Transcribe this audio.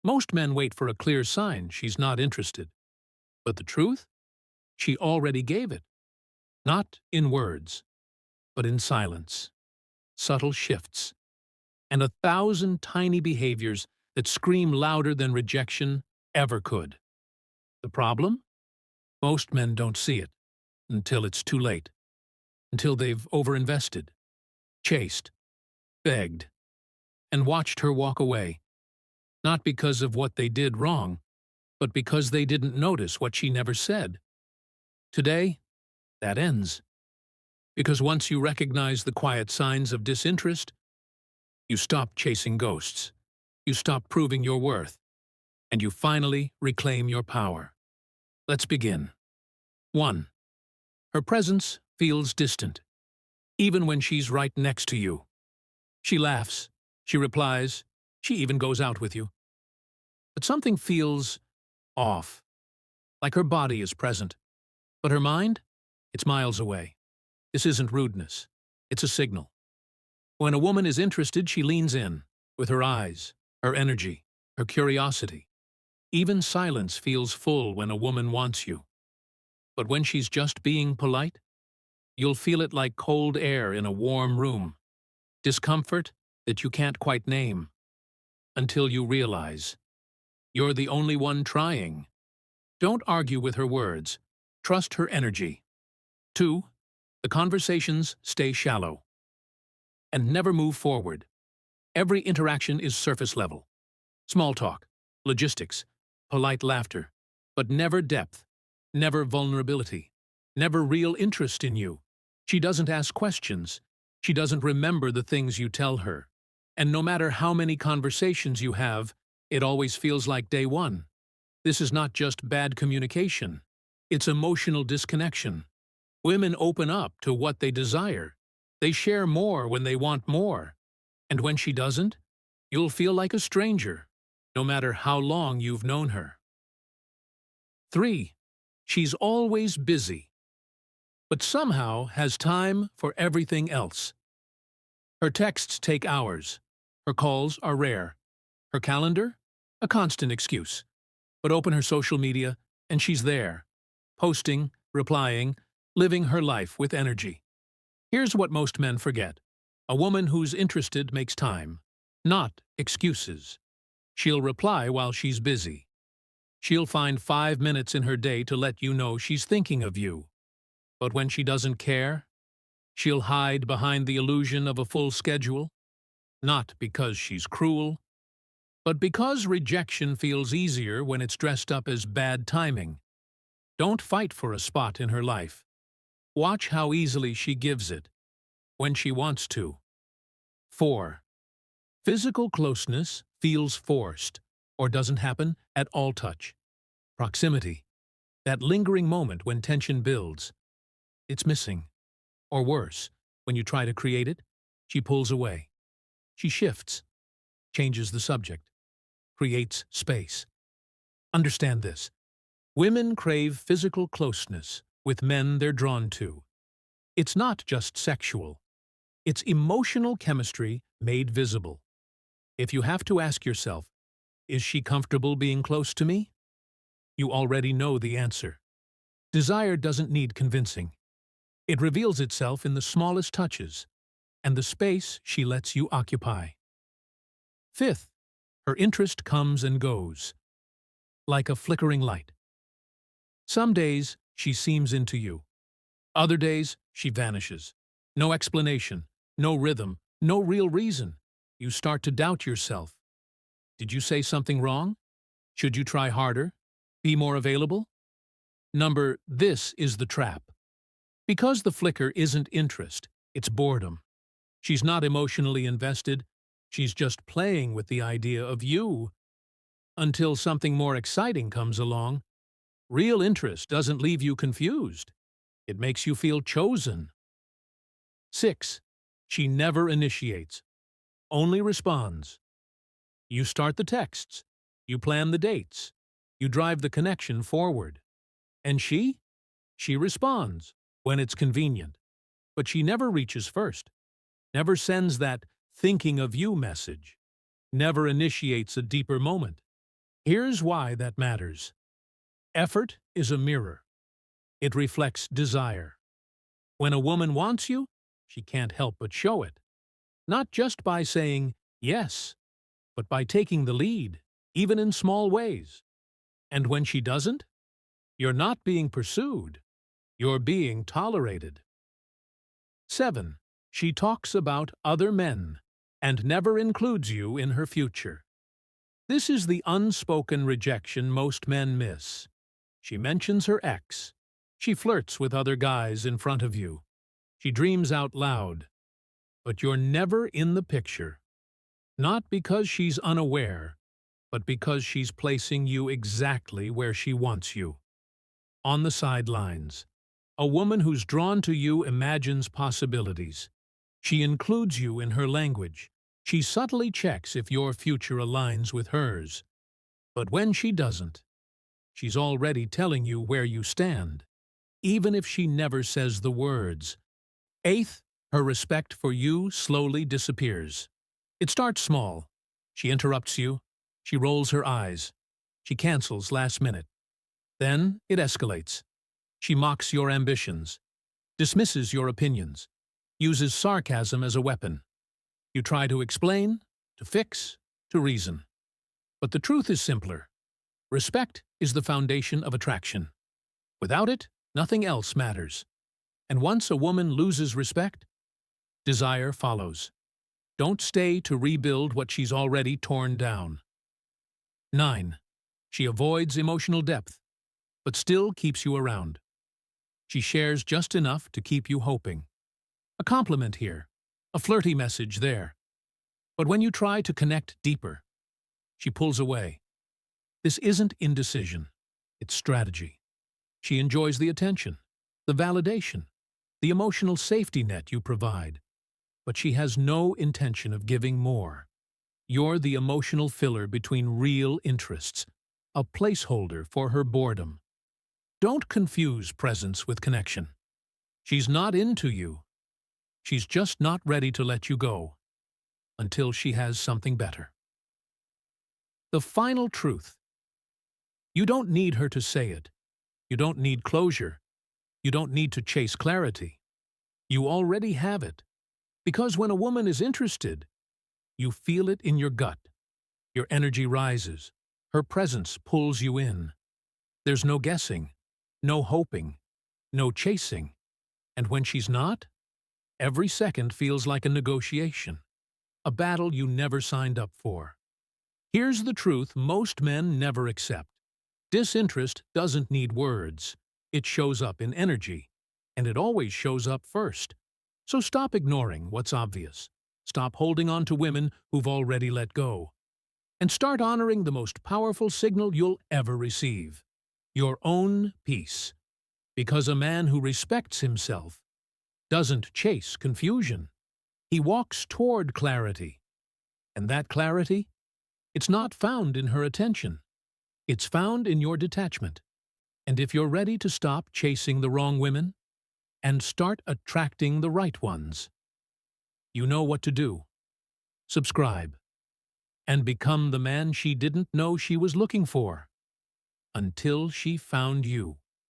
Most men wait for a clear sign she's not interested. But the truth? She already gave it. Not in words, but in silence, subtle shifts, and 1,000 tiny behaviors that scream louder than rejection ever could. The problem? Most men don't see it until it's too late, until they've overinvested, chased, begged, and watched her walk away, not because of what they did wrong, but because they didn't notice what she never said. Today, that ends. Because once you recognize the quiet signs of disinterest, you stop chasing ghosts, you stop proving your worth, and you finally reclaim your power. Let's begin. 1. Her presence feels distant, even when she's right next to you. She laughs, she replies, she even goes out with you. But something feels off, like her body is present, but her mind? It's miles away. This isn't rudeness, it's a signal. When a woman is interested, she leans in, with her eyes, her energy, her curiosity. Even silence feels full when a woman wants you. But when she's just being polite, you'll feel it like cold air in a warm room. Discomfort that you can't quite name. Until you realize you're the only one trying. Don't argue with her words. Trust her energy. 2. The conversations stay shallow and never move forward. Every interaction is surface level. Small talk, logistics, polite laughter, but never depth, never vulnerability, never real interest in you. She doesn't ask questions. She doesn't remember the things you tell her. And no matter how many conversations you have, it always feels like day one. This is not just bad communication. It's emotional disconnection. Women open up to what they desire. They share more when they want more. And when she doesn't, you'll feel like a stranger, no matter how long you've known her. 3. She's always busy, but somehow has time for everything else. Her texts take hours. Her calls are rare. Her calendar? A constant excuse. But open her social media, and she's there, posting, replying, living her life with energy. Here's what most men forget. A woman who's interested makes time, not excuses. She'll reply while she's busy. She'll find 5 minutes in her day to let you know she's thinking of you. But when she doesn't care, she'll hide behind the illusion of a full schedule, not because she's cruel, but because rejection feels easier when it's dressed up as bad timing. Don't fight for a spot in her life. Watch how easily she gives it, when she wants to. 4. Physical closeness feels forced, or doesn't happen at all. Touch. Proximity. That lingering moment when tension builds. It's missing. Or worse, when you try to create it, she pulls away. She shifts, changes the subject, creates space. Understand this. Women crave physical closeness with men they're drawn to. It's not just sexual. It's emotional chemistry made visible. If you have to ask yourself, is she comfortable being close to me? You already know the answer. Desire doesn't need convincing. It reveals itself in the smallest touches and the space she lets you occupy. 5. Her interest comes and goes, like a flickering light. Some days she seems into you. Other days she vanishes. No explanation, no rhythm, no real reason. You start to doubt yourself. Did you say something wrong? Should you try harder? Be more available? This is the trap. Because the flicker isn't interest, it's boredom. She's not emotionally invested. She's just playing with the idea of you until something more exciting comes along. Real interest doesn't leave you confused. It makes you feel chosen. 6. She never initiates, only responds. You start the texts, you plan the dates, you drive the connection forward. And she? She responds when it's convenient. But she never reaches first, never sends that thinking of you message, never initiates a deeper moment. Here's why that matters. Effort is a mirror. It reflects desire. When a woman wants you, she can't help but show it. Not just by saying yes, but by taking the lead, even in small ways. And when she doesn't, you're not being pursued, you're being tolerated. 7. She talks about other men and never includes you in her future. This is the unspoken rejection most men miss. She mentions her ex. She flirts with other guys in front of you. She dreams out loud. But you're never in the picture. Not because she's unaware, but because she's placing you exactly where she wants you. On the sidelines. A woman who's drawn to you imagines possibilities. She includes you in her language. She subtly checks if your future aligns with hers. But when she doesn't, she's already telling you where you stand, even if she never says the words. 8. Her respect for you slowly disappears. It starts small. She interrupts you. She rolls her eyes. She cancels last minute. Then it escalates. She mocks your ambitions, dismisses your opinions, uses sarcasm as a weapon. You try to explain, to fix, to reason. But the truth is simpler. Respect is the foundation of attraction. Without it, nothing else matters. And once a woman loses respect, desire follows. Don't stay to rebuild what she's already torn down. 9. She avoids emotional depth, but still keeps you around. She shares just enough to keep you hoping. A compliment here, a flirty message there. But when you try to connect deeper, she pulls away. This isn't indecision, it's strategy. She enjoys the attention, the validation, the emotional safety net you provide. But she has no intention of giving more. You're the emotional filler between real interests, a placeholder for her boredom. Don't confuse presence with connection. She's not into you. She's just not ready to let you go until she has something better. The final truth. You don't need her to say it. You don't need closure. You don't need to chase clarity. You already have it. Because when a woman is interested, you feel it in your gut. Your energy rises. Her presence pulls you in. There's no guessing, no hoping, no chasing. And when she's not, every second feels like a negotiation, a battle you never signed up for. Here's the truth most men never accept. Disinterest doesn't need words. It shows up in energy, and it always shows up first. So stop ignoring what's obvious. Stop holding on to women who've already let go. And start honoring the most powerful signal you'll ever receive. Your own peace. Because a man who respects himself doesn't chase confusion. He walks toward clarity. And that clarity? It's not found in her attention. It's found in your detachment. And if you're ready to stop chasing the wrong women and start attracting the right ones, you know what to do. Subscribe. And become the man she didn't know she was looking for. Until she found you.